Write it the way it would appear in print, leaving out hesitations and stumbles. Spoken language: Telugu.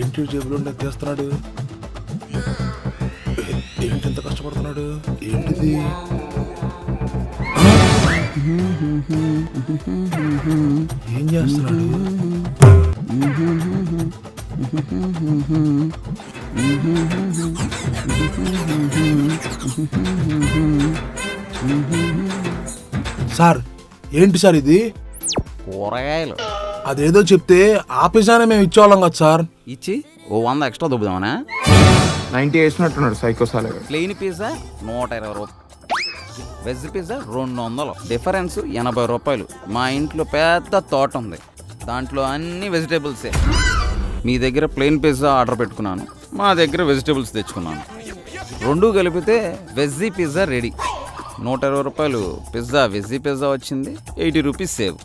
ఏంటి జేబులో నెత్తేస్తున్నాడు? ఏంటి ఎంత కష్టపడుతున్నాడు? ఏంటిది? ఏం చేస్తున్నాడు? సార్ ఏంటి సార్ ఇది? కూరగాయలు అదేదో చెప్తే ఆపేసానే మేము ఇచ్చేవాళ్ళం కదా సార్. ఇచ్చి ఓ 100 ఎక్స్ట్రా దుబ్బుదామనా? 90 వేసినట్టున్నాడు సైకో సాలగా. ప్లెయిన్ పిజ్జా 120 రూపాయలు, వెజ్ పిజ్జా 200, డిఫరెన్స్ 80 రూపాయలు. మా ఇంట్లో పెద్ద తోట ఉంది, దాంట్లో అన్ని వెజిటేబుల్సే. మీ దగ్గర ప్లెయిన్ పిజ్జా ఆర్డర్ పెట్టుకున్నాను, మా దగ్గర వెజిటేబుల్స్ తెచ్చుకున్నాను. రెండు కలిపితే వెజ్జీ పిజ్జా రెడీ. 120 రూపాయలు పిజ్జా, వెజ్జీ పిజ్జా వచ్చింది. 80 రూపీస్ సేవ్.